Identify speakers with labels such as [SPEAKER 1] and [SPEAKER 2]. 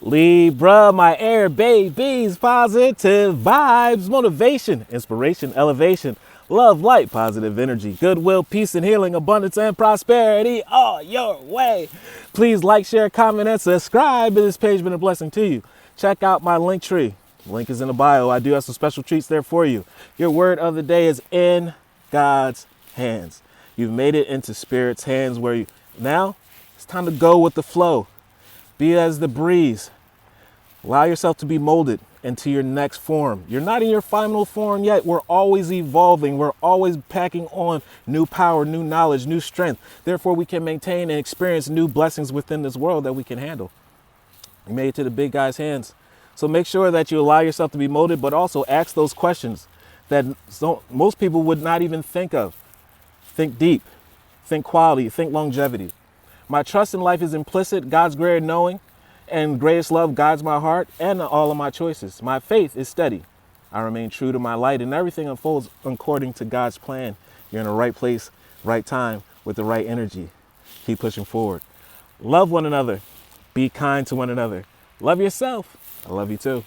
[SPEAKER 1] Libra, my air babies, positive vibes, motivation, inspiration, elevation, love, light, positive energy, goodwill, peace and healing, abundance and prosperity all your way. Please like, share, comment, and subscribe. If this page has been a blessing to you, check out my LinkTree. Link is in the bio. I do have some special treats there for you. Your word of the day is in God's hands. You've made it into Spirit's hands where now it's time to go with the flow. Be as the breeze. Allow yourself to be molded into your next form. You're not in your final form yet. We're always evolving. We're always packing on new power, new knowledge, new strength. Therefore, we can maintain and experience new blessings within this world that we can handle. You made it to the big guy's hands. So make sure that you allow yourself to be molded, but also ask those questions that most people would not even think of. Think deep, think quality, think longevity. My trust in life is implicit. God's greater knowing and greatest love guides my heart and all of my choices. My faith is steady. I remain true to my light and everything unfolds according to God's plan. You're in the right place, right time, with the right energy. Keep pushing forward. Love one another. Be kind to one another. Love yourself. I love you too.